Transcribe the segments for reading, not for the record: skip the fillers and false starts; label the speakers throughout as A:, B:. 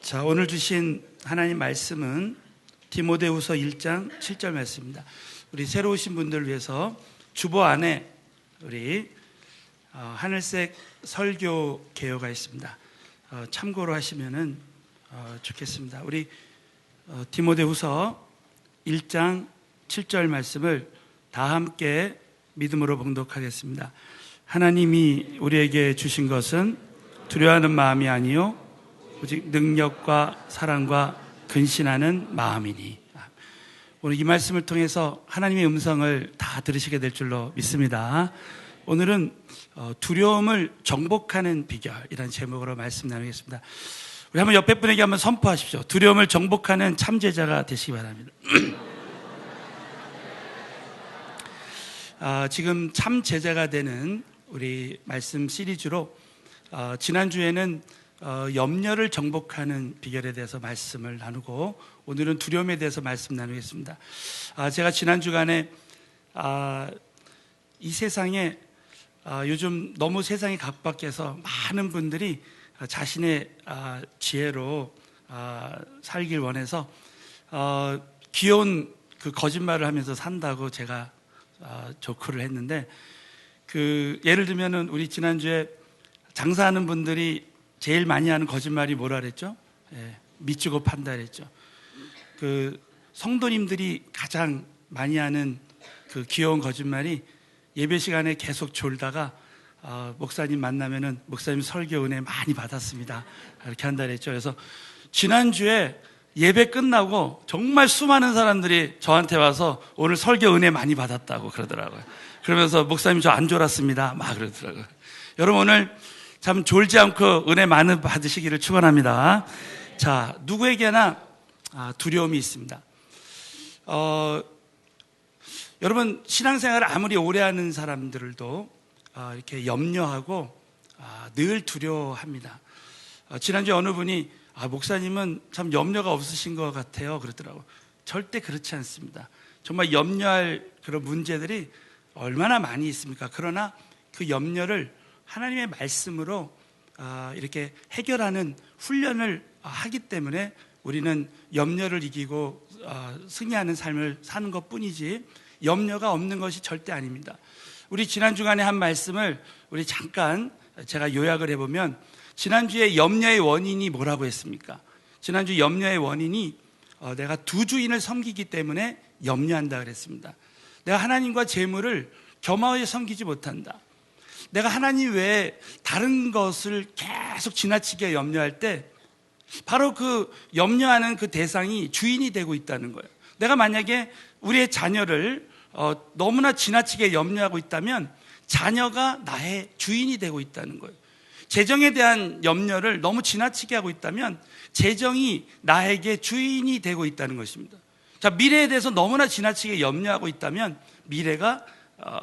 A: 자, 오늘 주신 하나님 말씀은 디모데후서 1장 7절 말씀입니다. 우리 새로 오신 분들을 위해서 주보 안에 우리 하늘색 설교 개요가 있습니다. 참고로 하시면은 좋겠습니다. 우리 디모데후서 1장 7절 말씀을 다 함께 믿음으로 봉독하겠습니다. 하나님이 우리에게 주신 것은 두려워하는 마음이 아니요 오직 능력과 사랑과 근신하는 마음이니. 오늘 이 말씀을 통해서 하나님의 음성을 다 들으시게 될 줄로 믿습니다. 오늘은 두려움을 정복하는 비결이라는 제목으로 말씀 나누겠습니다. 우리 한번 옆에 분에게 한번 선포하십시오. 두려움을 정복하는 참제자가 되시기 바랍니다. 지금 참제자가 되는 우리 말씀 시리즈로 지난주에는 염려를 정복하는 비결에 대해서 말씀을 나누고 오늘은 두려움에 대해서 말씀 나누겠습니다. 제가 지난 주간에 이 세상에 요즘 너무 세상이 각박해서 많은 분들이 자신의 지혜로 살길 원해서 귀여운 그 거짓말을 하면서 산다고 제가 조크를 했는데, 예를 들면은 우리 지난주에 장사하는 분들이 제일 많이 하는 거짓말이 뭐라 그랬죠? 미치고 판다 그랬죠. 성도님들이 가장 많이 하는 그 귀여운 거짓말이 예배 시간에 계속 졸다가 목사님 만나면은 목사님 설교 은혜 많이 받았습니다, 이렇게 한다 그랬죠. 그래서 지난주에 예배 끝나고 정말 수많은 사람들이 저한테 와서 오늘 설교 은혜 많이 받았다고 그러더라고요. 그러면서 목사님 저 안 졸았습니다 막 그러더라고요. 여러분 오늘 참 졸지 않고 은혜 많이 받으시기를 축원합니다. 자, 누구에게나 두려움이 있습니다. 여러분 신앙생활을 아무리 오래 하는 사람들도 이렇게 염려하고 늘 두려워합니다. 지난주에 어느 분이 목사님은 참 염려가 없으신 것 같아요 그러더라고요. 절대 그렇지 않습니다. 정말 염려할 그런 문제들이 얼마나 많이 있습니까? 그러나 그 염려를 하나님의 말씀으로 이렇게 해결하는 훈련을 하기 때문에 우리는 염려를 이기고 승리하는 삶을 사는 것 뿐이지 염려가 없는 것이 절대 아닙니다. 우리 지난 주간에 한 말씀을 우리 잠깐 제가 요약을 해보면, 지난주에 염려의 원인이 뭐라고 했습니까? 지난주 염려의 원인이 내가 두 주인을 섬기기 때문에 염려한다 그랬습니다. 내가 하나님과 재물을 겸허히 섬기지 못한다. 내가 하나님 외에 다른 것을 계속 지나치게 염려할 때 바로 그 염려하는 그 대상이 주인이 되고 있다는 거예요. 내가 만약에 우리의 자녀를 너무나 지나치게 염려하고 있다면 자녀가 나의 주인이 되고 있다는 거예요. 재정에 대한 염려를 너무 지나치게 하고 있다면 재정이 나에게 주인이 되고 있다는 것입니다. 자, 미래에 대해서 너무나 지나치게 염려하고 있다면 미래가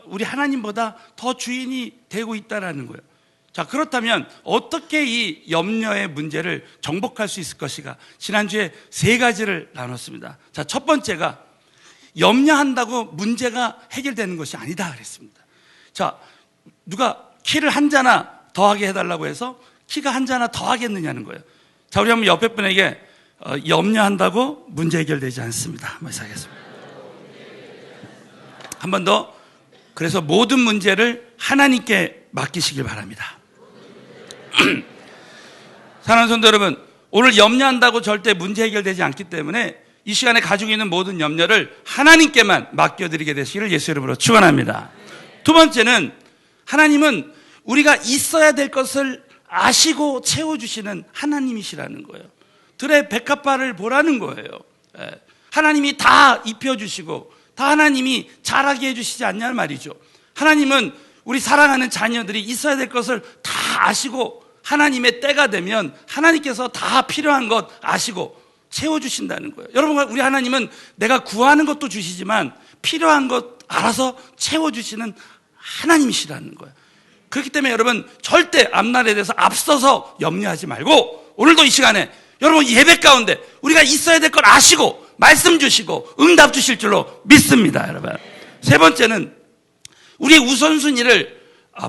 A: 우리 하나님보다 더 주인이 되고 있다는 거예요. 자, 그렇다면 어떻게 이 염려의 문제를 정복할 수 있을 것인가? 지난주에 세 가지를 나눴습니다. 자, 첫 번째가 염려한다고 문제가 해결되는 것이 아니다 그랬습니다. 자, 누가 키를 한 자나 더하게 해달라고 해서 키가 한 자나 더하겠느냐는 거예요. 자, 우리 한번 옆에 분에게 염려한다고 문제 해결되지 않습니다. 한번 시작하겠습니다. 한 번 더. 그래서 모든 문제를 하나님께 맡기시길 바랍니다. 사랑하는 성도 여러분, 오늘 염려한다고 절대 문제 해결되지 않기 때문에 이 시간에 가지고 있는 모든 염려를 하나님께만 맡겨드리게 되시기를 예수 이름으로 축원합니다. 두 번째는 하나님은 우리가 있어야 될 것을 아시고 채워주시는 하나님이시라는 거예요. 들의 백합화를 보라는 거예요. 하나님이 다 입혀주시고 다 하나님이 잘하게 해주시지 않냐는 말이죠. 하나님은 우리 사랑하는 자녀들이 있어야 될 것을 다 아시고 하나님의 때가 되면 하나님께서 다 필요한 것 아시고 채워주신다는 거예요. 여러분, 우리 하나님은 내가 구하는 것도 주시지만 필요한 것 알아서 채워주시는 하나님이시라는 거예요. 그렇기 때문에 여러분 절대 앞날에 대해서 앞서서 염려하지 말고 오늘도 이 시간에 여러분 예배 가운데 우리가 있어야 될 걸 아시고 말씀 주시고 응답 주실 줄로 믿습니다. 여러분, 세 번째는 우리의 우선순위를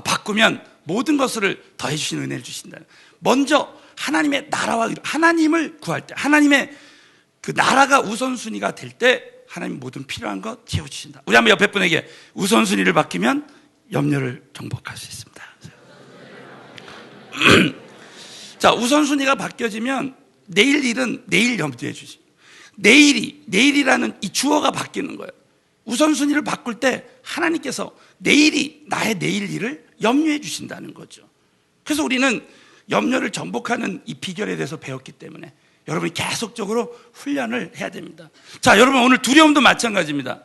A: 바꾸면 모든 것을 더해 주시는 은혜를 주신다. 먼저 하나님의 나라와 하나님을 구할 때, 하나님의 그 나라가 우선순위가 될 때 하나님 모든 필요한 거 채워주신다. 우리 한번 옆에 분에게 우선순위를 바뀌면 염려를 정복할 수 있습니다. 자, 우선순위가 바뀌어지면 내일 일은 내일 염두해 주시. 내일이라는 이 주어가 바뀌는 거예요. 우선순위를 바꿀 때 하나님께서 내일이 나의 내일 일을 염려해 주신다는 거죠. 그래서 우리는 염려를 정복하는 이 비결에 대해서 배웠기 때문에 여러분이 계속적으로 훈련을 해야 됩니다. 자, 여러분 오늘 두려움도 마찬가지입니다.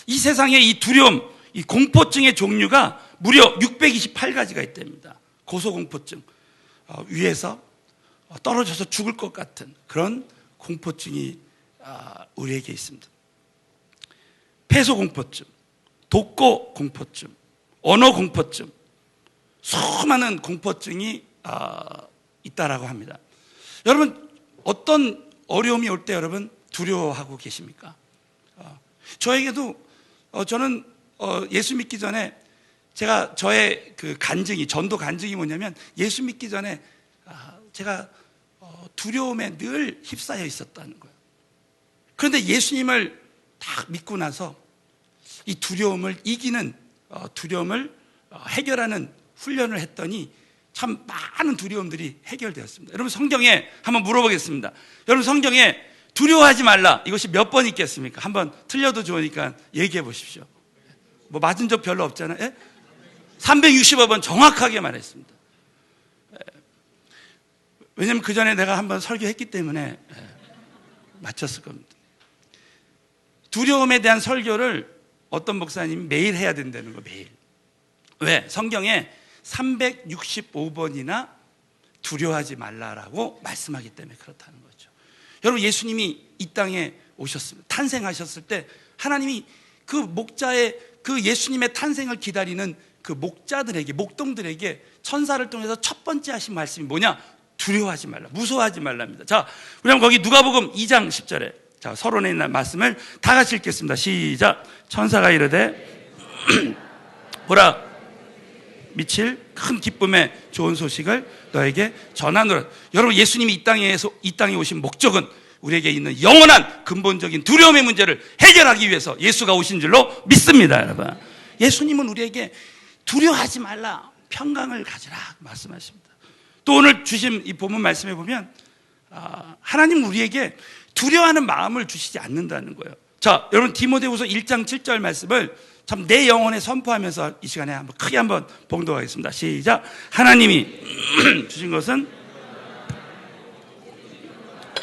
A: 이 세상에 이 두려움, 이 공포증의 종류가 무려 628가지가 있답니다. 고소공포증, 위에서 떨어져서 죽을 것 같은 그런 공포증이 우리에게 있습니다. 폐소공포증, 독고공포증, 언어공포증, 수많은 공포증이 있다라고 합니다. 여러분 어떤 어려움이 올 때 여러분 두려워하고 계십니까? 저에게도 저는 예수 믿기 전에 제가 저의 그 간증이, 전도 간증이 뭐냐면 예수 믿기 전에 제가 두려움에 늘 휩싸여 있었다는 거예요. 그런데 예수님을 딱 믿고 나서 이 두려움을 이기는, 두려움을 해결하는 훈련을 했더니 참 많은 두려움들이 해결되었습니다. 여러분 성경에 한번 물어보겠습니다. 여러분 성경에 두려워하지 말라, 이것이 몇 번 있겠습니까? 한번 틀려도 좋으니까 얘기해 보십시오. 뭐 맞은 적 별로 없잖아요. 예? 365번 정확하게 말했습니다. 왜냐하면 그 전에 내가 한번 설교했기 때문에 맞췄을 겁니다. 두려움에 대한 설교를 어떤 목사님이 매일 해야 된다는 거, 매일. 왜? 성경에 365번이나 두려워하지 말라라고 말씀하기 때문에 그렇다는 거죠. 여러분 예수님이 이 땅에 오셨습니다. 탄생하셨을 때 하나님이 그 목자의 그 예수님의 탄생을 기다리는 그 목자들에게, 목동들에게 천사를 통해서 첫 번째 하신 말씀이 뭐냐? 두려워하지 말라, 무서워하지 말랍니다. 자, 우리 한번 거기 누가복음 2장 10절에 자, 서론에 있는 말씀을 다 같이 읽겠습니다. 시작. 천사가 이르되 보라, 미칠 큰 기쁨의 좋은 소식을 너에게 전하노라. 여러분 예수님이 이 땅에 오신 목적은 우리에게 있는 영원한 근본적인 두려움의 문제를 해결하기 위해서 예수가 오신 줄로 믿습니다. 여러분 예수님은 우리에게 두려워하지 말라, 평강을 가지라 말씀하십니다. 또 오늘 주신 이 본문 말씀에 보면 하나님은 우리에게 두려워하는 마음을 주시지 않는다는 거예요. 자, 여러분 디모데후서 1장 7절 말씀을 참 내 영혼에 선포하면서 이 시간에 한번 크게 한번 봉독하겠습니다. 시작. 하나님이 주신 것은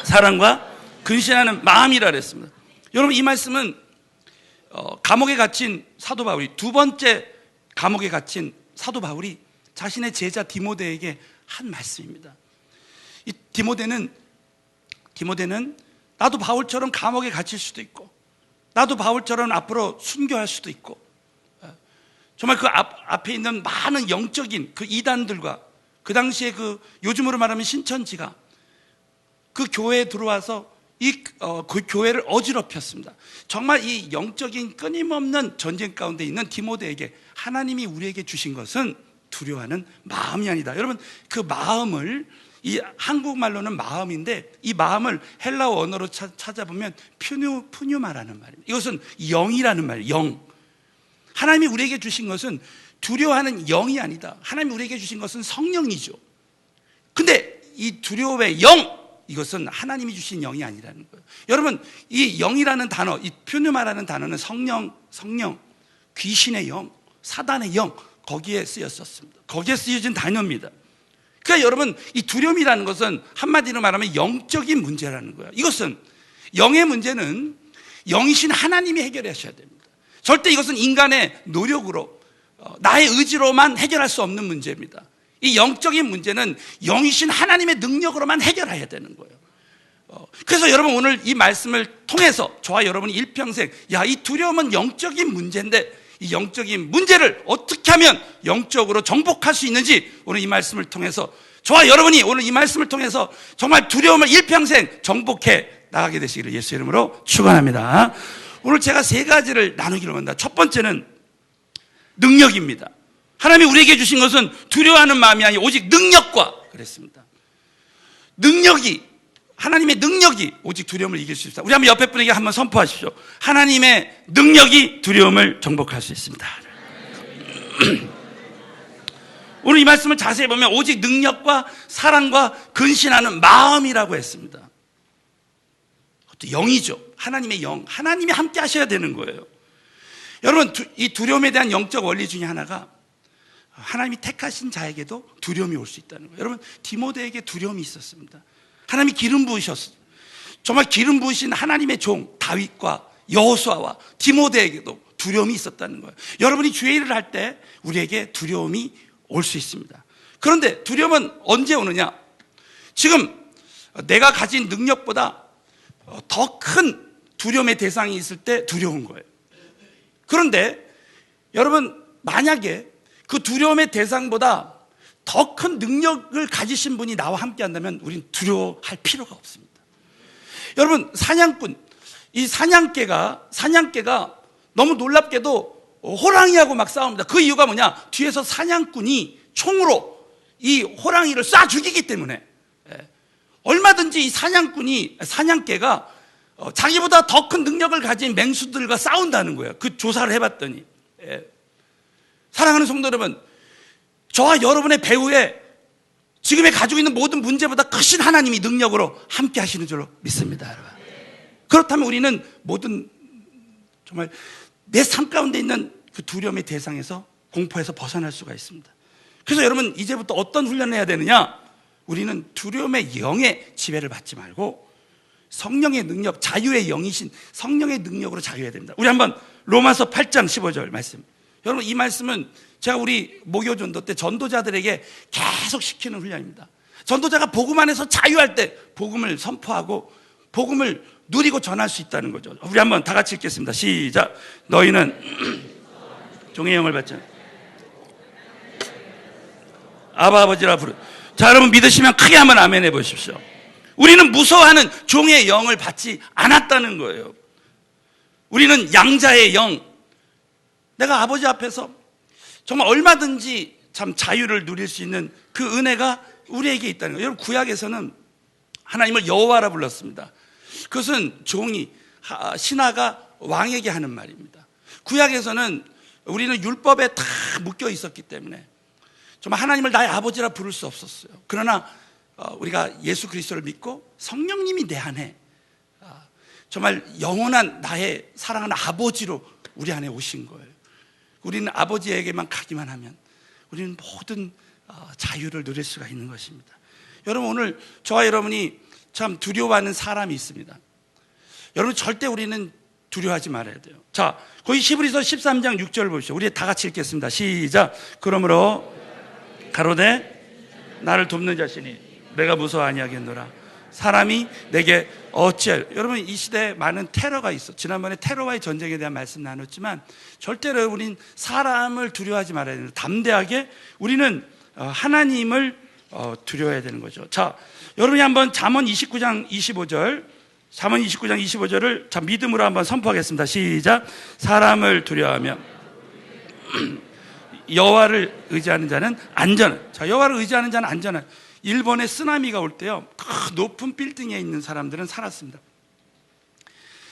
A: 사랑과 근신하는 마음이라 그랬습니다. 여러분 이 말씀은 감옥에 gat힌 사도 바울이, 두 번째 감옥에 갇힌 사도 바울이 자신의 제자 디모데에게 한 말씀입니다. 이 디모데는 나도 바울처럼 감옥에 갇힐 수도 있고, 나도 바울처럼 앞으로 순교할 수도 있고, 정말 그 앞에 있는 많은 영적인 그 이단들과 그 당시에 그 요즘으로 말하면 신천지가 그 교회에 들어와서 그 교회를 어지럽혔습니다. 정말 이 영적인 끊임없는 전쟁 가운데 있는 디모데에게 하나님이 우리에게 주신 것은 두려워하는 마음이 아니다. 여러분 그 마음을, 이 한국말로는 마음인데 이 마음을 헬라어 언어로 찾아보면 푸뉴마라는 말입니다. 이것은 영이라는 말이에요. 영. 하나님이 우리에게 주신 것은 두려워하는 영이 아니다. 하나님이 우리에게 주신 것은 성령이죠. 근데 이 두려움의 영, 이것은 하나님이 주신 영이 아니라는 거예요. 여러분 이 영이라는 단어, 이 푸뉴마라는 단어는 성령, 귀신의 영, 사단의 영, 거기에 쓰였었습니다. 거기에 쓰여진 단어입니다. 그러니까 여러분 이 두려움이라는 것은 한마디로 말하면 영적인 문제라는 거예요. 이것은 영의 문제는 영이신 하나님이 해결하셔야 됩니다. 절대 이것은 인간의 노력으로 나의 의지로만 해결할 수 없는 문제입니다. 이 영적인 문제는 영이신 하나님의 능력으로만 해결해야 되는 거예요. 그래서 여러분 오늘 이 말씀을 통해서 저와 여러분이 일평생 이 두려움은 영적인 문제인데 이 영적인 문제를 어떻게 하면 영적으로 정복할 수 있는지 오늘 이 말씀을 통해서 저와 여러분이 오늘 이 말씀을 통해서 정말 두려움을 일평생 정복해 나가게 되시기를 예수 이름으로 축원합니다. 오늘 제가 세 가지를 나누기로 합니다. 첫 번째는 능력입니다. 하나님이 우리에게 주신 것은 두려워하는 마음이 아니라 오직 능력과 그랬습니다. 하나님의 능력이 오직 두려움을 이길 수 있습니다. 우리 한번 옆에 분에게 한번 선포하십시오. 하나님의 능력이 두려움을 정복할 수 있습니다. 오늘 이 말씀을 자세히 보면 오직 능력과 사랑과 근신하는 마음이라고 했습니다. 그것도 영이죠. 하나님의 영, 하나님이 함께 하셔야 되는 거예요. 여러분, 이 두려움에 대한 영적 원리 중에 하나가 하나님이 택하신 자에게도 두려움이 올 수 있다는 거예요. 여러분, 디모데에게 두려움이 있었습니다. 하나님이 기름 부으셨어요. 정말 기름 부으신 하나님의 종 다윗과 여호수아와 디모데에게도 두려움이 있었다는 거예요. 여러분이 주의 일을 할 때 우리에게 두려움이 올 수 있습니다. 그런데 두려움은 언제 오느냐? 지금 내가 가진 능력보다 더 큰 두려움의 대상이 있을 때 두려운 거예요. 그런데 여러분, 만약에 그 두려움의 대상보다 더 큰 능력을 가지신 분이 나와 함께 한다면 우린 두려워할 필요가 없습니다. 여러분, 이 사냥개가 너무 놀랍게도 호랑이하고 막 싸웁니다. 그 이유가 뭐냐? 뒤에서 사냥꾼이 총으로 이 호랑이를 쏴 죽이기 때문에. 얼마든지 이 사냥개가 자기보다 더 큰 능력을 가진 맹수들과 싸운다는 거예요. 그 조사를 해봤더니. 사랑하는 성도 여러분, 저와 여러분의 배후에 지금에 가지고 있는 모든 문제보다 크신 하나님이 능력으로 함께 하시는 줄로 믿습니다, 여러분. 그렇다면 우리는 모든 정말 내 삶 가운데 있는 그 두려움의 대상에서, 공포에서 벗어날 수가 있습니다. 그래서 여러분, 이제부터 어떤 훈련을 해야 되느냐? 우리는 두려움의 영의 지배를 받지 말고 성령의 능력, 자유의 영이신 성령의 능력으로 자유해야 됩니다. 우리 한번 로마서 8장 15절 말씀. 여러분, 이 말씀은 제가 우리 목요 전도 때 전도자들에게 계속 시키는 훈련입니다. 전도자가 복음 안에서 자유할 때 복음을 선포하고 복음을 누리고 전할 수 있다는 거죠. 우리 한번 다 같이 읽겠습니다. 시작. 너희는 종의 영을 받지 않아. 아버지라 부르. 자, 여러분 믿으시면 크게 한번 아멘 해보십시오. 우리는 무서워하는 종의 영을 받지 않았다는 거예요. 우리는 양자의 영, 내가 아버지 앞에서 정말 얼마든지 참 자유를 누릴 수 있는 그 은혜가 우리에게 있다는 거예요. 여러분, 구약에서는 하나님을 여호와라 불렀습니다. 그것은 종이, 신하가 왕에게 하는 말입니다. 구약에서는 우리는 율법에 다 묶여 있었기 때문에 정말 하나님을 나의 아버지라 부를 수 없었어요. 그러나 우리가 예수 그리스도를 믿고 성령님이 내 안에 정말 영원한 나의 사랑하는 아버지로 우리 안에 오신 거예요. 우리는 아버지에게만 가기만 하면 우리는 모든 자유를 누릴 수가 있는 것입니다. 여러분, 오늘 저와 여러분이 참 두려워하는 사람이 있습니다. 여러분, 절대 우리는 두려워하지 말아야 돼요. 자, 거기 히브리서 13장 6절 보십시오. 우리 다 같이 읽겠습니다. 시작. 그러므로 가로되 나를 돕는 자신이 내가 무서워 아니하겠노라. 사람이 내게 어찌할. 여러분, 이 시대에 많은 테러가 있어. 지난번에 테러와의 전쟁에 대한 말씀 나눴지만 절대로 우린 사람을 두려워하지 말아야 됩니다. 담대하게 우리는 하나님을 두려워해야 되는 거죠. 자, 여러분이 한번 잠언 29장 25절을 자, 믿음으로 한번 선포하겠습니다. 시작. 사람을 두려워하며 여호와를 의지하는 자는 안전한. 자, 여호와를 의지하는 자는 안전한. 일본에 쓰나미가 올 때요, 그 높은 빌딩에 있는 사람들은 살았습니다.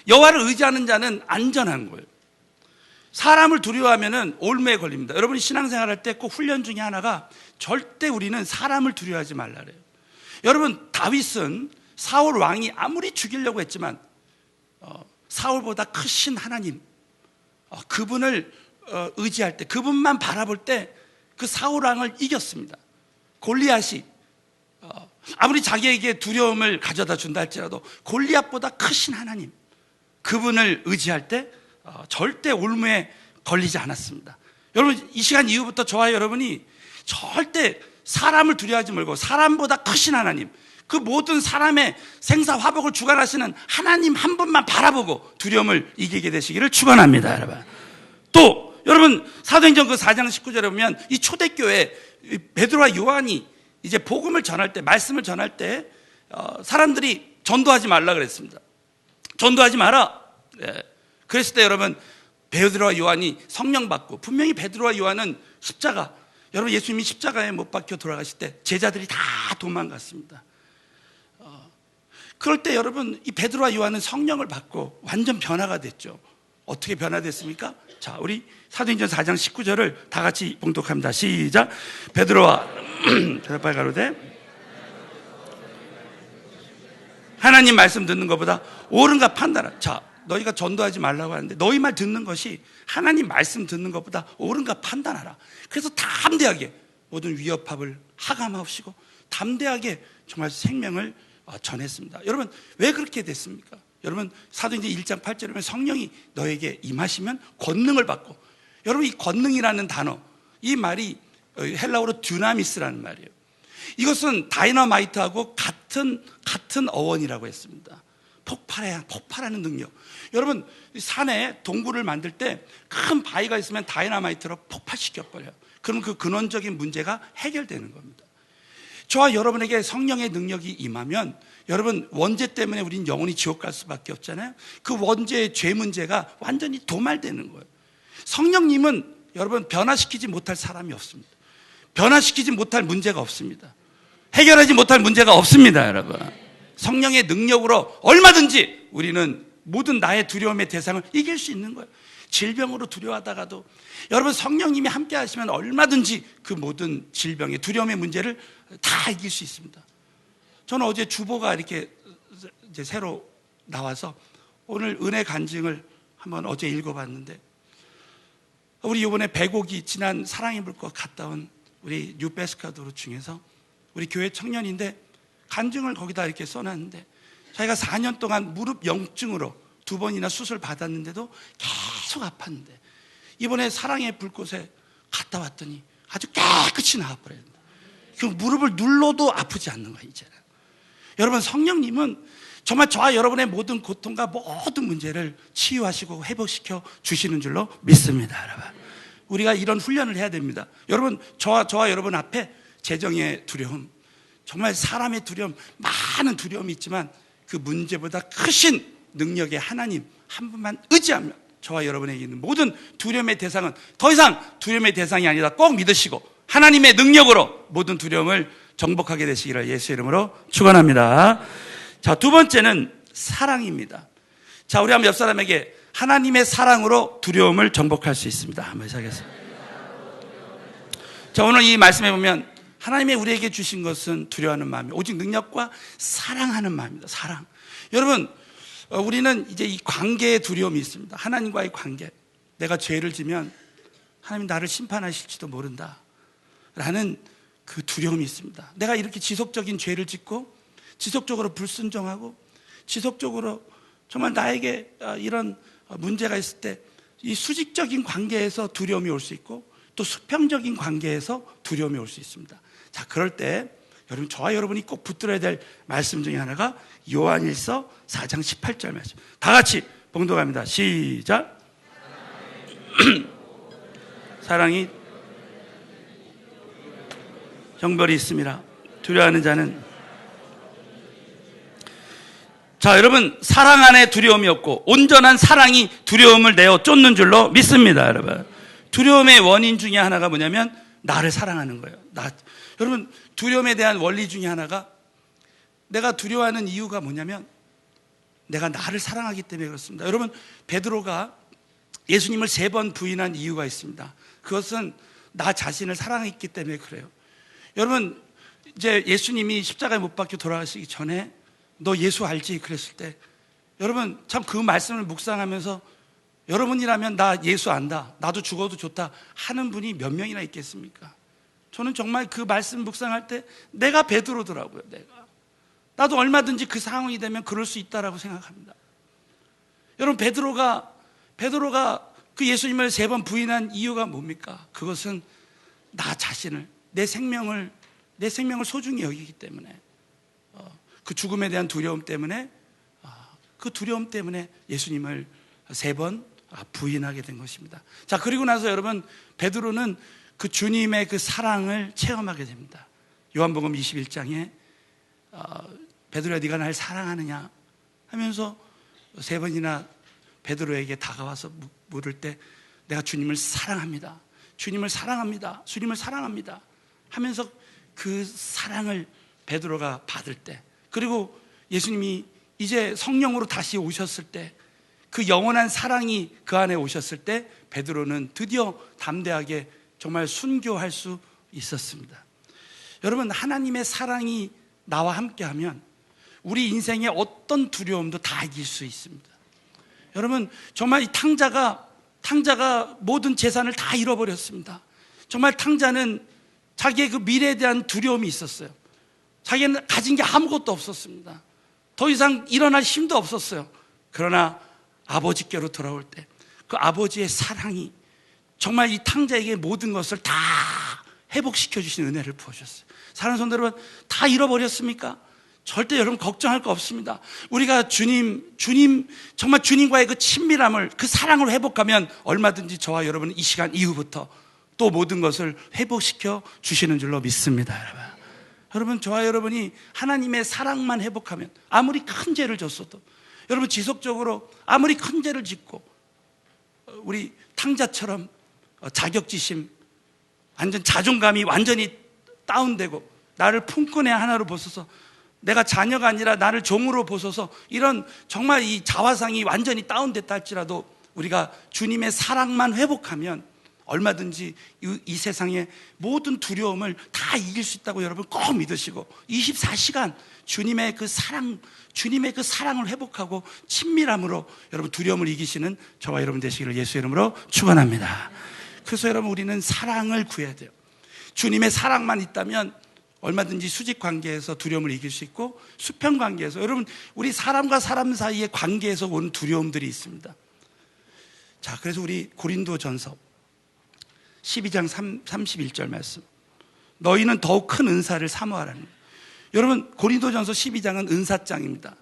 A: 여호와를 의지하는 자는 안전한 거예요. 사람을 두려워하면은 올무에 걸립니다. 여러분이 신앙생활할 때 꼭 훈련 중에 하나가 절대 우리는 사람을 두려워하지 말라래요. 여러분, 다윗은 사울 왕이 아무리 죽이려고 했지만 사울보다 크신 하나님, 그분을 의지할 때, 그분만 바라볼 때 그 사울 왕을 이겼습니다. 골리앗이 아무리 자기에게 두려움을 가져다 준다 할지라도 골리앗보다 크신 하나님, 그분을 의지할 때 절대 올무에 걸리지 않았습니다. 여러분, 이 시간 이후부터 저와 여러분이 절대 사람을 두려워하지 말고 사람보다 크신 하나님, 그 모든 사람의 생사화복을 주관하시는 하나님 한 분만 바라보고 두려움을 이기게 되시기를 축원합니다, 여러분. 또 여러분, 사도행전 그 4장 19절에 보면 이 초대교회 베드로와 요한이 이제 복음을 전할 때, 말씀을 전할 때 사람들이 전도하지 말라 그랬습니다. 전도하지 마라. 그랬을 때 여러분, 베드로와 요한이 성령 받고, 분명히 베드로와 요한은 십자가, 여러분 예수님이 십자가에 못 박혀 돌아가실 때 제자들이 다 도망갔습니다. 그럴 때 여러분 이 베드로와 요한은 성령을 받고 완전 변화가 됐죠. 어떻게 변화됐습니까? 자, 우리 사도행전 4장 19절을 다 같이 봉독합니다. 시작. 베드로와 대답하여 가로되 하나님 말씀 듣는 것보다 옳은가 판단하라. 자, 너희가 전도하지 말라고 하는데 너희 말 듣는 것이 하나님 말씀 듣는 것보다 옳은가 판단하라. 그래서 담대하게 모든 위협합을 하감하시고 담대하게 정말 생명을 전했습니다. 여러분 왜 그렇게 됐습니까? 여러분 사도행전 1장 8절에 보면 성령이 너에게 임하시면 권능을 받고, 여러분 이 권능이라는 단어, 이 말이 헬라어로 듀나미스라는 말이에요. 이것은 다이너마이트하고 같은 어원이라고 했습니다. 폭발하는 능력. 여러분 산에 동굴을 만들 때 큰 바위가 있으면 다이너마이트로 폭발시켜버려요. 그럼 그 근원적인 문제가 해결되는 겁니다. 저와 여러분에게 성령의 능력이 임하면 여러분 원죄 때문에 우린 영원히 지옥 갈 수밖에 없잖아요. 그 원죄의 죄 문제가 완전히 도말되는 거예요. 성령님은 여러분 변화시키지 못할 사람이 없습니다. 변화시키지 못할 문제가 없습니다. 해결하지 못할 문제가 없습니다, 여러분. 성령의 능력으로 얼마든지 우리는 모든 나의 두려움의 대상을 이길 수 있는 거예요. 질병으로 두려워하다가도 여러분 성령님이 함께 하시면 얼마든지 그 모든 질병의 두려움의 문제를 다 이길 수 있습니다. 저는 어제 주보가 이렇게 이제 새로 나와서 오늘 은혜 간증을 한번 어제 읽어봤는데, 우리 이번에 100곡이 지난 사랑의 불꽃 갔다 온 우리 뉴베스카도르 중에서 우리 교회 청년인데 간증을 거기다 이렇게 써놨는데, 자기가 4년 동안 무릎 염증으로 2번이나 수술 받았는데도 계속 아팠는데 이번에 사랑의 불꽃에 갔다 왔더니 아주 깨끗이 나와버렸다. 그 무릎을 눌러도 아프지 않는 거예요, 이제는. 여러분 성령님은 정말 저와 여러분의 모든 고통과 모든 문제를 치유하시고 회복시켜 주시는 줄로 믿습니다, 여러분. 우리가 이런 훈련을 해야 됩니다. 여러분 저와 여러분 앞에 재정의 두려움, 정말 사람의 두려움, 많은 두려움이 있지만 그 문제보다 크신 능력의 하나님 한 분만 의지하면 저와 여러분에게 있는 모든 두려움의 대상은 더 이상 두려움의 대상이 아니다 꼭 믿으시고 하나님의 능력으로 모든 두려움을 정복하게 되시기를 예수의 이름으로 축원합니다. 자, 두 번째는 사랑입니다. 자, 우리 한번 옆 사람에게 하나님의 사랑으로 두려움을 정복할 수 있습니다. 한번 시작하겠습니다. 자, 오늘 이 말씀에 보면 하나님의 우리에게 주신 것은 두려워하는 마음이 오직 능력과 사랑하는 마음입니다. 사랑. 여러분 우리는 이제 이 관계에 두려움이 있습니다. 하나님과의 관계. 내가 죄를 지면 하나님 나를 심판하실지도 모른다 라는 그 두려움이 있습니다. 내가 이렇게 지속적인 죄를 짓고 지속적으로 불순종하고 지속적으로 정말 나에게 이런 문제가 있을 때 이 수직적인 관계에서 두려움이 올 수 있고 또 수평적인 관계에서 두려움이 올 수 있습니다. 자, 그럴 때 여러분 저와 여러분이 꼭 붙들어야 될 말씀 중에 하나가 요한일서 4장 18절 말씀. 다 같이 봉독합니다. 시작. 사랑이 형벌이 있음이라 두려워하는 자는. 자, 여러분 사랑 안에 두려움이 없고 온전한 사랑이 두려움을 내어 쫓는 줄로 믿습니다. 여러분 두려움의 원인 중에 하나가 뭐냐면 나를 사랑하는 거예요. 여러분 두려움에 대한 원리 중에 하나가, 내가 두려워하는 이유가 뭐냐면 내가 나를 사랑하기 때문에 그렇습니다. 여러분 베드로가 예수님을 3번 부인한 이유가 있습니다. 그것은 나 자신을 사랑했기 때문에 그래요. 여러분 이제 예수님이 십자가에 못 박혀 돌아가시기 전에 너 예수 알지? 그랬을 때 여러분 참 그 말씀을 묵상하면서 여러분이라면 나 예수 안다, 나도 죽어도 좋다 하는 분이 몇 명이나 있겠습니까? 저는 정말 그 말씀 묵상할 때 내가 베드로더라고요. 나도 얼마든지 그 상황이 되면 그럴 수 있다라고 생각합니다. 여러분 베드로가 그 예수님을 3번 부인한 이유가 뭡니까? 그것은 나 자신을, 내 생명을 소중히 여기기 때문에, 그 죽음에 대한 두려움 때문에, 그 두려움 때문에 예수님을 3번 부인하게 된 것입니다. 자, 그리고 나서 여러분 베드로는 그 주님의 그 사랑을 체험하게 됩니다. 요한복음 21장에 베드로야 네가 날 사랑하느냐 하면서 3번이나 베드로에게 다가와서 물을 때 내가 주님을 사랑합니다, 주님을 사랑합니다, 주님을 사랑합니다 하면서 그 사랑을 베드로가 받을 때 그리고 예수님이 이제 성령으로 다시 오셨을 때, 그 영원한 사랑이 그 안에 오셨을 때 베드로는 드디어 담대하게 정말 순교할 수 있었습니다. 여러분, 하나님의 사랑이 나와 함께하면 우리 인생의 어떤 두려움도 다 이길 수 있습니다. 여러분, 정말 이 탕자가 모든 재산을 다 잃어버렸습니다. 정말 탕자는 자기의 그 미래에 대한 두려움이 있었어요. 자기는 가진 게 아무것도 없었습니다. 더 이상 일어날 힘도 없었어요. 그러나 아버지께로 돌아올 때 그 아버지의 사랑이 정말 이 탕자에게 모든 것을 다 회복시켜 주신 은혜를 부어주셨어요. 사랑하는 성도 여러분, 다 잃어버렸습니까? 절대 여러분 걱정할 거 없습니다. 우리가 주님 정말 주님과의 그 친밀함을, 그 사랑을 회복하면 얼마든지 저와 여러분은 이 시간 이후부터 또 모든 것을 회복시켜 주시는 줄로 믿습니다. 여러분, 저와 여러분이 하나님의 사랑만 회복하면, 아무리 큰 죄를 졌어도, 여러분 지속적으로 아무리 큰 죄를 짓고 우리 탕자처럼 자격지심, 완전 자존감이 완전히 다운되고 나를 품꾼의 하나로 보소서, 내가 자녀가 아니라 나를 종으로 보소서, 이런 정말 이 자화상이 완전히 다운됐다 할지라도 우리가 주님의 사랑만 회복하면 얼마든지 이 세상의 모든 두려움을 다 이길 수 있다고 여러분 꼭 믿으시고, 24시간 주님의 그 사랑을 회복하고 친밀함으로 여러분 두려움을 이기시는 저와 여러분 되시기를 예수 이름으로 축원합니다. 그래서 여러분, 우리는 사랑을 구해야 돼요. 주님의 사랑만 있다면 얼마든지 수직 관계에서 두려움을 이길 수 있고, 수평 관계에서, 여러분 우리 사람과 사람 사이의 관계에서 오는 두려움들이 있습니다. 자, 그래서 우리 고린도전서 12장 31절 말씀, 너희는 더욱 큰 은사를 사모하라는 거예요. 여러분, 고린도전서 12장은 은사장입니다.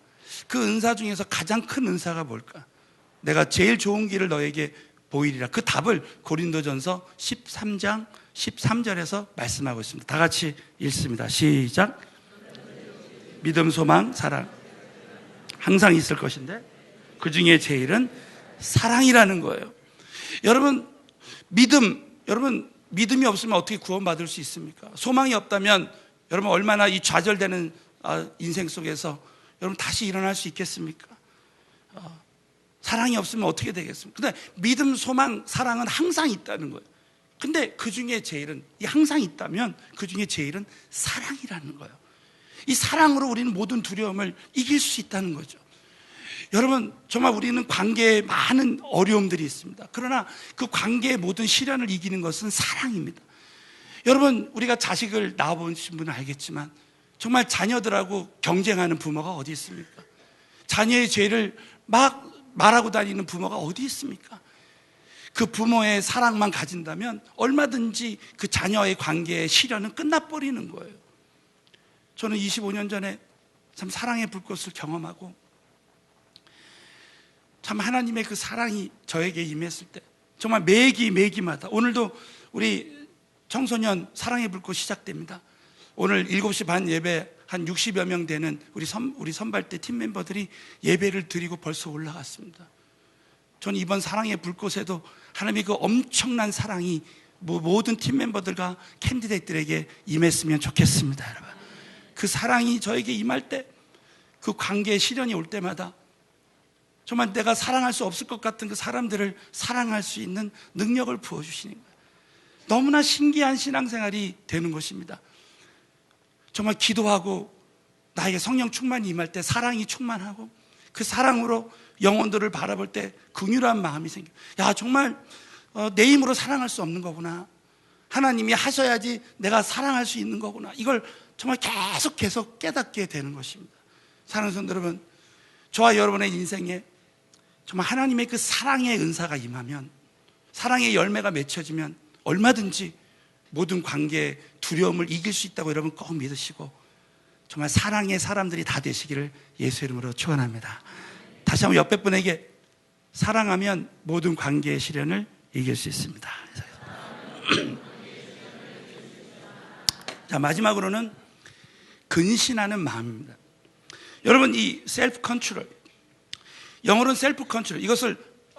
A: 그 은사 중에서 가장 큰 은사가 뭘까? 내가 제일 좋은 길을 너에게 보이리라. 그 답을 고린도전서 13장 13절에서 말씀하고 있습니다. 다 같이 읽습니다. 시작. 믿음, 소망, 사랑 항상 있을 것인데 그 중에 제일은 사랑이라는 거예요. 여러분, 믿음이 없으면 어떻게 구원받을 수 있습니까? 소망이 없다면 여러분 얼마나 이 좌절되는 인생 속에서 여러분 다시 일어날 수 있겠습니까? 사랑이 없으면 어떻게 되겠습니까? 근데 믿음, 소망, 사랑은 항상 있다는 거예요. 근데 그 중에 제일은, 항상 있다면 그 중에 제일은 사랑이라는 거예요. 이 사랑으로 우리는 모든 두려움을 이길 수 있다는 거죠. 여러분, 정말 우리는 관계에 많은 어려움들이 있습니다. 그러나 그 관계의 모든 시련을 이기는 것은 사랑입니다. 여러분, 우리가 자식을 낳아보신 분은 알겠지만 정말 자녀들하고 경쟁하는 부모가 어디 있습니까? 자녀의 죄를 막 말하고 다니는 부모가 어디 있습니까? 그 부모의 사랑만 가진다면 얼마든지 그 자녀의 관계의 시련은 끝나버리는 거예요. 저는 25년 전에 참 사랑의 불꽃을 경험하고 참 하나님의 그 사랑이 저에게 임했을 때 정말 매기마다, 오늘도 우리 청소년 사랑의 불꽃 시작됩니다. 오늘 7시 반 예배 한 60여 명 되는 우리 선발대 팀 멤버들이 예배를 드리고 벌써 올라갔습니다. 저는 이번 사랑의 불꽃에도 하나님의 그 엄청난 사랑이 모든 팀 멤버들과 캔디데이트들에게 임했으면 좋겠습니다. 여러분, 그 사랑이 저에게 임할 때, 그 관계의 시련이 올 때마다 정말 내가 사랑할 수 없을 것 같은 그 사람들을 사랑할 수 있는 능력을 부어주시는 거예요. 너무나 신기한 신앙생활이 되는 것입니다. 정말 기도하고 나에게 성령 충만이 임할 때 사랑이 충만하고, 그 사랑으로 영혼들을 바라볼 때 긍휼한 마음이 생겨요. 야, 정말 내 힘으로 사랑할 수 없는 거구나. 하나님이 하셔야지 내가 사랑할 수 있는 거구나. 이걸 정말 계속 깨닫게 되는 것입니다. 사랑하는 성도 여러분, 저와 여러분의 인생에 정말 하나님의 그 사랑의 은사가 임하면, 사랑의 열매가 맺혀지면 얼마든지 모든 관계의 두려움을 이길 수 있다고 여러분 꼭 믿으시고, 정말 사랑의 사람들이 다 되시기를 예수 이름으로 축원합니다. 다시 한번 옆에 분에게, 사랑하면 모든 관계의 시련을 이길 수 있습니다. 자, 마지막으로는 근신하는 마음입니다. 여러분, 이 셀프 컨트롤, 영어로는 셀프 컨트롤, 이것을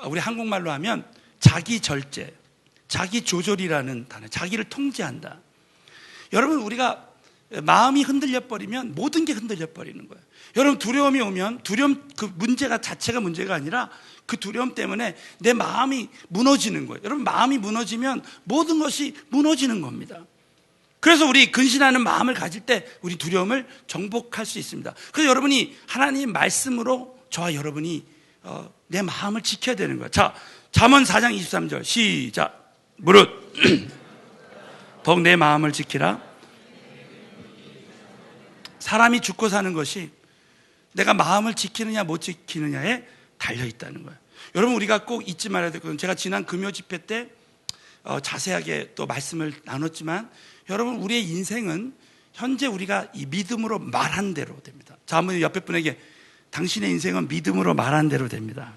A: 우리 한국말로 하면 자기 절제, 자기 조절이라는 단어, 자기를 통제한다. 여러분, 우리가 마음이 흔들려 버리면 모든 게 흔들려 버리는 거예요. 여러분, 두려움이 오면 두려움 그 문제가 자체가 문제가 아니라 그 두려움 때문에 내 마음이 무너지는 거예요. 여러분, 마음이 무너지면 모든 것이 무너지는 겁니다. 그래서 우리 근신하는 마음을 가질 때 우리 두려움을 정복할 수 있습니다. 그래서 여러분이 하나님 말씀으로 저와 여러분이 내 마음을 지켜야 되는 거예요. 자, 잠언 4장 23절 시작. 무릇 더욱 내 마음을 지키라. 사람이 죽고 사는 것이 내가 마음을 지키느냐 못 지키느냐에 달려있다는 거예요. 여러분, 우리가 꼭 잊지 말아야 될 것은, 제가 지난 금요 집회 때 자세하게 또 말씀을 나눴지만, 여러분, 우리의 인생은 현재 우리가 이 믿음으로 말한 대로 됩니다. 자, 한번 옆에 분에게 당신의 인생은 믿음으로 말한 대로 됩니다.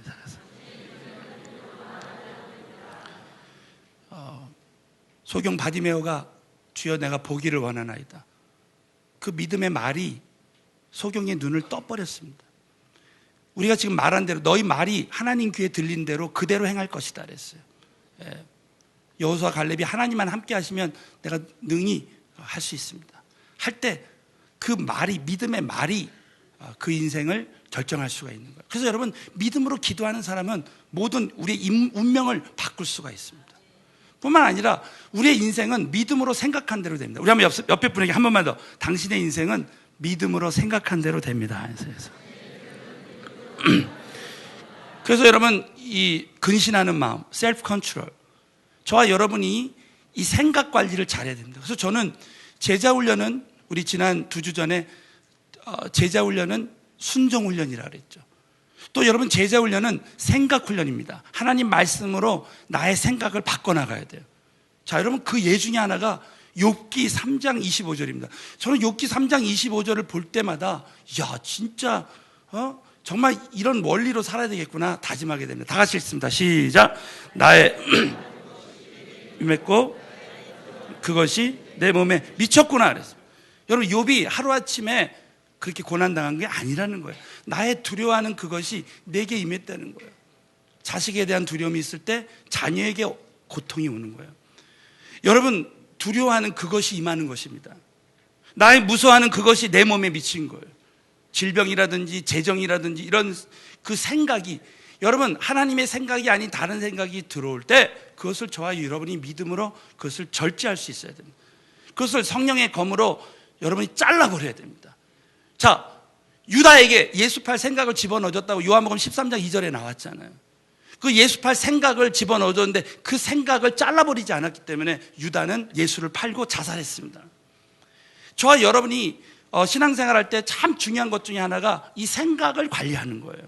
A: 소경 바디메오가 주여 내가 보기를 원하나이다. 그 믿음의 말이 소경의 눈을 떠버렸습니다. 우리가 지금 말한 대로, 너희 말이 하나님 귀에 들린 대로 그대로 행할 것이다 그랬어요. 여호수아 갈렙이 하나님만 함께 하시면 내가 능히 할 수 있습니다. 할 때 그 말이, 믿음의 말이 그 인생을 결정할 수가 있는 거예요. 그래서 여러분, 믿음으로 기도하는 사람은 모든 우리의 운명을 바꿀 수가 있습니다. 뿐만 아니라 우리의 인생은 믿음으로 생각한 대로 됩니다. 우리 한번 옆에 분에게 한 번만 더, 당신의 인생은 믿음으로 생각한 대로 됩니다. 그래서 여러분, 이 근신하는 마음, 셀프 컨트롤, 저와 여러분이 이 생각 관리를 잘해야 됩니다. 그래서 저는 제자훈련은, 우리 지난 2주 전에 제자훈련은 순종훈련이라고 그랬죠. 또 여러분, 제자훈련은 생각훈련입니다. 하나님 말씀으로 나의 생각을 바꿔나가야 돼요. 자, 여러분, 그 예 중에 하나가 욥기 3장 25절입니다. 저는 욥기 3장 25절을 볼 때마다 야, 진짜 정말 이런 원리로 살아야 되겠구나 다짐하게 됩니다. 다 같이 읽습니다. 시작. 나의 맺고 그것이 내 몸에 미쳤구나 그랬어요. 여러분, 욥이 하루아침에 그렇게 고난당한 게 아니라는 거예요. 나의 두려워하는 그것이 내게 임했다는 거예요. 자식에 대한 두려움이 있을 때 자녀에게 고통이 오는 거예요. 여러분, 두려워하는 그것이 임하는 것입니다. 나의 무서워하는 그것이 내 몸에 미친 거예요. 질병이라든지 재정이라든지 이런 그 생각이, 여러분, 하나님의 생각이 아닌 다른 생각이 들어올 때 그것을 저와 여러분이 믿음으로 그것을 절제할 수 있어야 됩니다. 그것을 성령의 검으로 여러분이 잘라버려야 됩니다. 자, 유다에게 예수팔 생각을 집어넣어줬다고 요한복음 13장 2절에 나왔잖아요. 그 예수팔 생각을 집어넣어줬는데 그 생각을 잘라버리지 않았기 때문에 유다는 예수를 팔고 자살했습니다. 저와 여러분이 신앙생활할 때 참 중요한 것 중에 하나가 이 생각을 관리하는 거예요.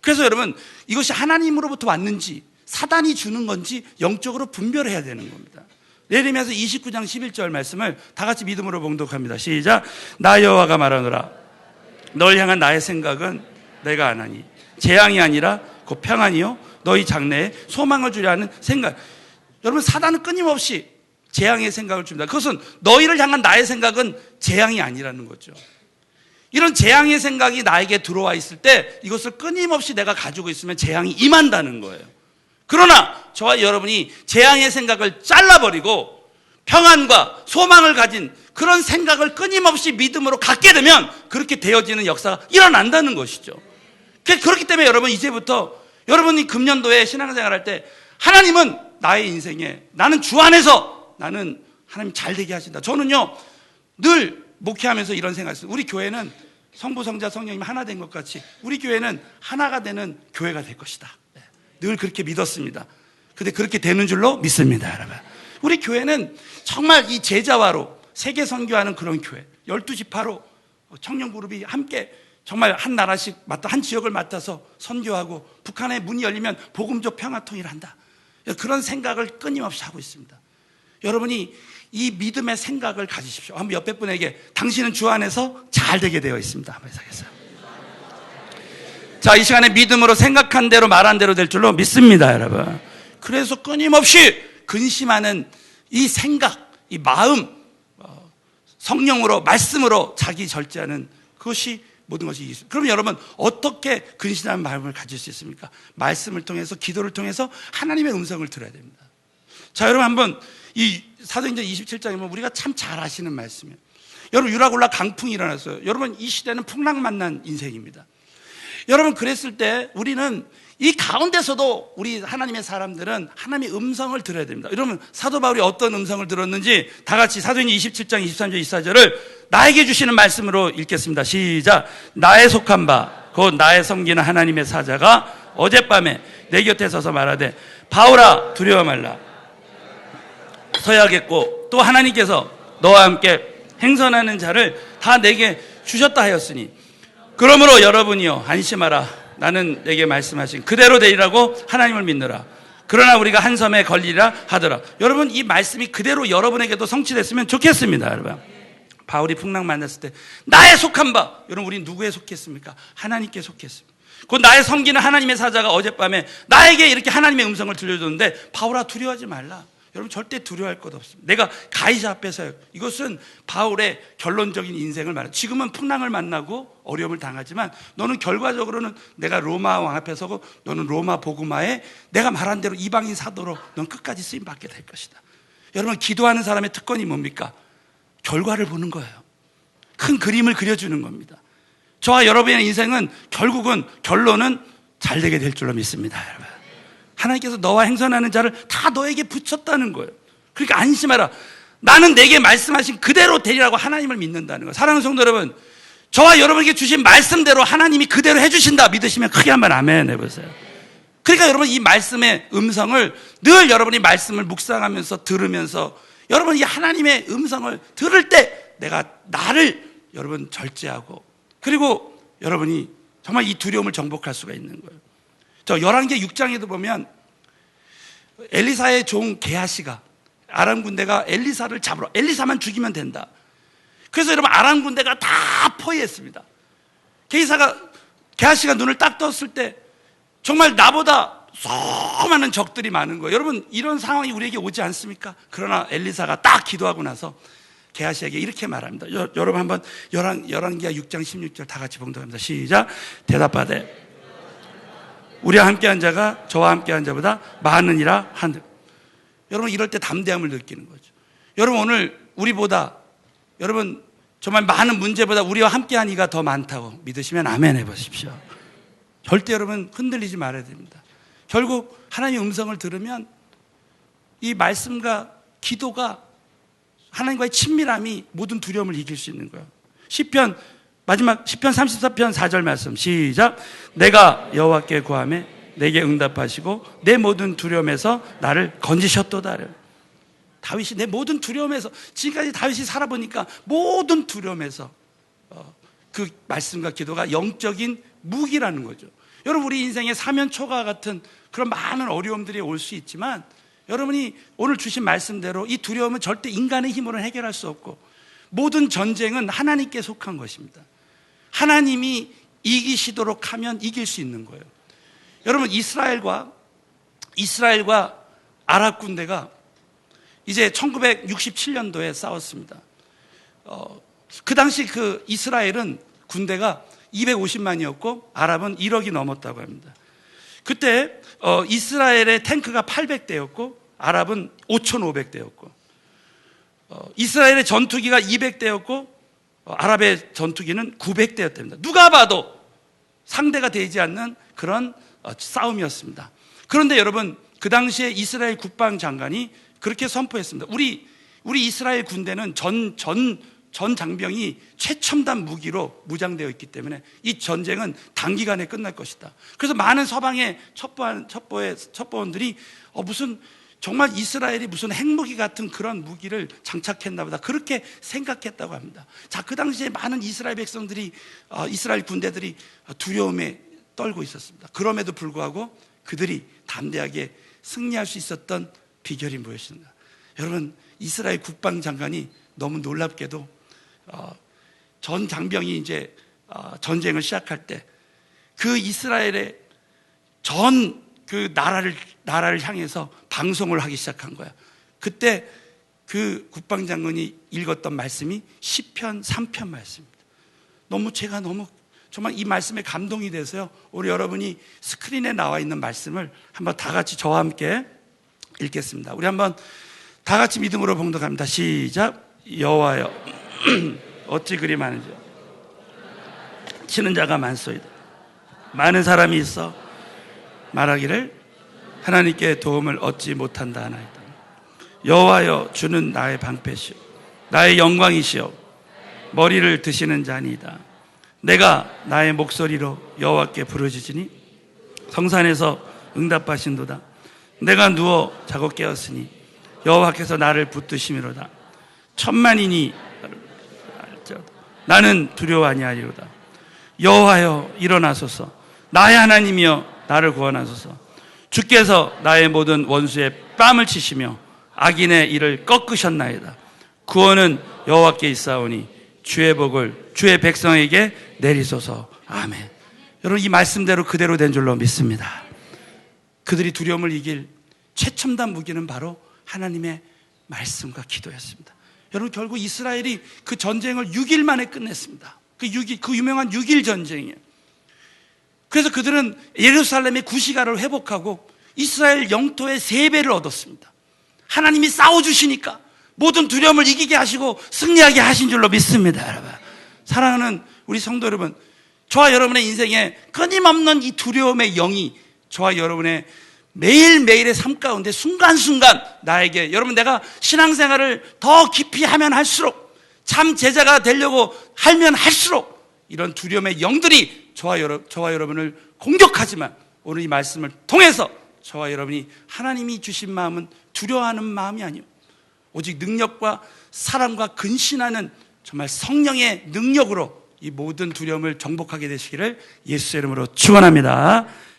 A: 그래서 여러분, 이것이 하나님으로부터 왔는지 사단이 주는 건지 영적으로 분별해야 되는 겁니다. 예레미야서 29장 11절 말씀을 다 같이 믿음으로 봉독합니다. 시작. 나 여호와가 말하노라. 널 향한 나의 생각은 내가 아나니 재앙이 아니라 곧 평안이요 너희 장래에 소망을 주려 하는 생각. 여러분, 사단은 끊임없이 재앙의 생각을 줍니다. 그것은 너희를 향한 나의 생각은 재앙이 아니라는 거죠. 이런 재앙의 생각이 나에게 들어와 있을 때 이것을 끊임없이 내가 가지고 있으면 재앙이 임한다는 거예요. 그러나 저와 여러분이 재앙의 생각을 잘라버리고 평안과 소망을 가진 그런 생각을 끊임없이 믿음으로 갖게 되면 그렇게 되어지는 역사가 일어난다는 것이죠. 그렇기 때문에 여러분, 이제부터 여러분이 금년도에 신앙생활 할 때 하나님은 나의 인생에, 나는 주 안에서 나는 하나님 잘 되게 하신다. 저는요, 늘 목회하면서 이런 생각을 했어요. 우리 교회는 성부, 성자, 성령님 하나 된 것 같이 우리 교회는 하나가 되는 교회가 될 것이다. 늘 그렇게 믿었습니다. 근데 그렇게 되는 줄로 믿습니다, 여러분. 우리 교회는 정말 이 제자화로 세계 선교하는 그런 교회, 12지파로 청년 그룹이 함께 정말 한 나라씩 한 지역을 맡아서 선교하고 북한의 문이 열리면 복음적 평화 통일을 한다. 그런 생각을 끊임없이 하고 있습니다. 여러분이 이 믿음의 생각을 가지십시오. 한번 옆에 분에게 당신은 주 안에서 잘 되게 되어 있습니다. 한번 해석했어요. 자, 이 시간에 믿음으로 생각한 대로 말한 대로 될 줄로 믿습니다, 여러분. 그래서 끊임없이 근심하는 이 생각, 이 마음, 성령으로, 말씀으로 자기 절제하는 그것이 모든 것이 있습니다. 그럼 여러분, 어떻게 근신하는 마음을 가질 수 있습니까? 말씀을 통해서, 기도를 통해서 하나님의 음성을 들어야 됩니다. 자, 여러분, 한번 이 사도행전 27장에 보면 우리가 참 잘 아시는 말씀이에요. 여러분 유라굴라 강풍이 일어났어요. 여러분 이 시대는 풍랑 만난 인생입니다. 여러분 그랬을 때 우리는 이 가운데서도 우리 하나님의 사람들은 하나님의 음성을 들어야 됩니다. 여러분 사도 바울이 어떤 음성을 들었는지 다 같이 사도행전 27장 23절 24절을 나에게 주시는 말씀으로 읽겠습니다. 시작. 나의 속한 바 곧 나의 섬기는 하나님의 사자가 어젯밤에 내 곁에 서서 말하되 바울아 두려워 말라. 서야겠고 또 하나님께서 너와 함께 행선하는 자를 다 내게 주셨다 하였으니 그러므로 여러분이여 안심하라. 나는 내게 말씀하신 그대로 되리라고 하나님을 믿느라. 그러나 우리가 한 섬에 걸리라 하더라. 여러분 이 말씀이 그대로 여러분에게도 성취됐으면 좋겠습니다. 여러분 바울이 풍랑 만났을 때 나의 속한 바, 여러분 우리 누구에 속했습니까? 하나님께 속했습니다. 곧 나의 섬기는 하나님의 사자가 어젯밤에 나에게 이렇게 하나님의 음성을 들려줬는데 바울아 두려워하지 말라. 여러분 절대 두려워할 것 없습니다. 내가 가이사 앞에서요. 이것은 바울의 결론적인 인생을 말해요. 지금은 풍랑을 만나고 어려움을 당하지만 너는 결과적으로는 내가 로마 왕 앞에 서고 너는 로마 복음화에 내가 말한 대로 이방인 사도로 넌 끝까지 쓰임 받게 될 것이다. 여러분 기도하는 사람의 특권이 뭡니까? 결과를 보는 거예요. 큰 그림을 그려주는 겁니다. 저와 여러분의 인생은 결국은 결론은 잘 되게 될 줄로 믿습니다. 여러분 하나님께서 너와 행선하는 자를 다 너에게 붙였다는 거예요. 그러니까 안심하라. 나는 내게 말씀하신 그대로 되리라고 하나님을 믿는다는 거예요. 사랑하는 성도 여러분, 저와 여러분에게 주신 말씀대로 하나님이 그대로 해주신다 믿으시면 크게 한번 아멘 해보세요. 그러니까 여러분 이 말씀의 음성을 늘 여러분이 말씀을 묵상하면서 들으면서 여러분 이 하나님의 음성을 들을 때 내가 나를 여러분 절제하고 그리고 여러분이 정말 이 두려움을 정복할 수가 있는 거예요. 저 열왕기 6장에도 보면 엘리사의 종 게하시가 아람 군대가 엘리사를 잡으러 엘리사만 죽이면 된다. 그래서 여러분 아람 군대가 다 포위했습니다. 게하시가 눈을 딱 떴을 때 정말 나보다 수많은 적들이 많은 거예요. 여러분 이런 상황이 우리에게 오지 않습니까? 그러나 엘리사가 딱 기도하고 나서 게하시에게 이렇게 말합니다. 여러분 한번 열왕기하 6장 16절 다 같이 봉독합니다. 시작. 대답하되 우리와 함께한 자가 저와 함께한 자보다 많으니라 하늘. 여러분 이럴 때 담대함을 느끼는 거죠. 여러분 오늘 우리보다 여러분 정말 많은 문제보다 우리와 함께한 이가 더 많다고 믿으시면 아멘 해보십시오. 절대 여러분 흔들리지 말아야 됩니다. 결국 하나님의 음성을 들으면 이 말씀과 기도가 하나님과의 친밀함이 모든 두려움을 이길 수 있는 거예요. 마지막 시편 34편 4절 말씀 시작. 내가 여호와께 구하매 내게 응답하시고 내 모든 두려움에서 나를 건지셨도다. 다윗이 내 모든 두려움에서 지금까지 다윗이 살아보니까 모든 두려움에서 그 말씀과 기도가 영적인 무기라는 거죠. 여러분 우리 인생에 사면초가 같은 그런 많은 어려움들이 올 수 있지만 여러분이 오늘 주신 말씀대로 이 두려움은 절대 인간의 힘으로는 해결할 수 없고 모든 전쟁은 하나님께 속한 것입니다. 하나님이 이기시도록 하면 이길 수 있는 거예요. 여러분 이스라엘과 아랍 군대가 이제 1967년도에 싸웠습니다. 그 당시 그 이스라엘은 군대가 250만이었고 아랍은 1억이 넘었다고 합니다. 그때 이스라엘의 탱크가 800대였고 아랍은 5,500대였고 이스라엘의 전투기가 200대였고 아랍의 전투기는 900대였답니다. 누가 봐도 상대가 되지 않는 그런 싸움이었습니다. 그런데 여러분 그 당시에 이스라엘 국방장관이 그렇게 선포했습니다. 우리 이스라엘 군대는 전 장병이 최첨단 무기로 무장되어 있기 때문에 이 전쟁은 단기간에 끝날 것이다. 그래서 많은 서방의 첩보원들이 무슨 정말 이스라엘이 무슨 핵무기 같은 그런 무기를 장착했나 보다 그렇게 생각했다고 합니다. 자, 그 당시에 많은 이스라엘 백성들이 이스라엘 군대들이 두려움에 떨고 있었습니다. 그럼에도 불구하고 그들이 담대하게 승리할 수 있었던 비결이 무엇인가? 여러분 이스라엘 국방장관이 너무 놀랍게도 전 장병이 이제 전쟁을 시작할 때 그 이스라엘의 전 그 나라를 향해서 방송을 하기 시작한 거야. 그때 그 국방장관이 읽었던 말씀이 시편 3편 말씀입니다. 제가 너무 정말 이 말씀에 감동이 돼서요. 우리 여러분이 스크린에 나와 있는 말씀을 한번 다 같이 저와 함께 읽겠습니다. 우리 한번 다 같이 믿음으로 봉독합니다. 시작. 여호와여 어찌 그리 많은지. 치는 자가 많소이다. 많은 사람이 있어 말하기를 하나님께 도움을 얻지 못한다 하나이다. 여호와여, 주는 나의 방패시오 나의 영광이시오 머리를 드시는 자니이다. 내가 나의 목소리로 여호와께 부르짖으니 성산에서 응답하신도다. 내가 누워 자고 깨었으니 여호와께서 나를 붙드심이로다. 천만인이 나는 두려워 아니하리로다. 여호와여, 일어나소서. 나의 하나님이여, 나를 구원하소서. 주께서 나의 모든 원수의 뺨을 치시며 악인의 일을 꺾으셨나이다. 구원은 여호와께 있사오니 주의 복을 주의 백성에게 내리소서. 아멘. 여러분, 이 말씀대로 그대로 된 줄로 믿습니다. 그들이 두려움을 이길 최첨단 무기는 바로 하나님의 말씀과 기도였습니다. 여러분, 결국 이스라엘이 그 전쟁을 6일 만에 끝냈습니다. 그 유명한 6일 전쟁이에요. 그래서 그들은 예루살렘의 구시가를 회복하고 이스라엘 영토의 3배를 얻었습니다. 하나님이 싸워주시니까 모든 두려움을 이기게 하시고 승리하게 하신 줄로 믿습니다. 여러분, 사랑하는 우리 성도 여러분, 저와 여러분의 인생에 끊임없는 이 두려움의 영이 저와 여러분의 매일매일의 삶 가운데 순간순간 나에게, 여러분, 내가 신앙생활을 더 깊이 하면 할수록, 참 제자가 되려고 하면 할수록 이런 두려움의 영들이 저와 여러분을 공격하지만, 오늘 이 말씀을 통해서 저와 여러분이 하나님이 주신 마음은 두려워하는 마음이 아니요, 오직 능력과 사랑과 근신하는 정말 성령의 능력으로 이 모든 두려움을 정복하게 되시기를 예수의 이름으로 축원합니다.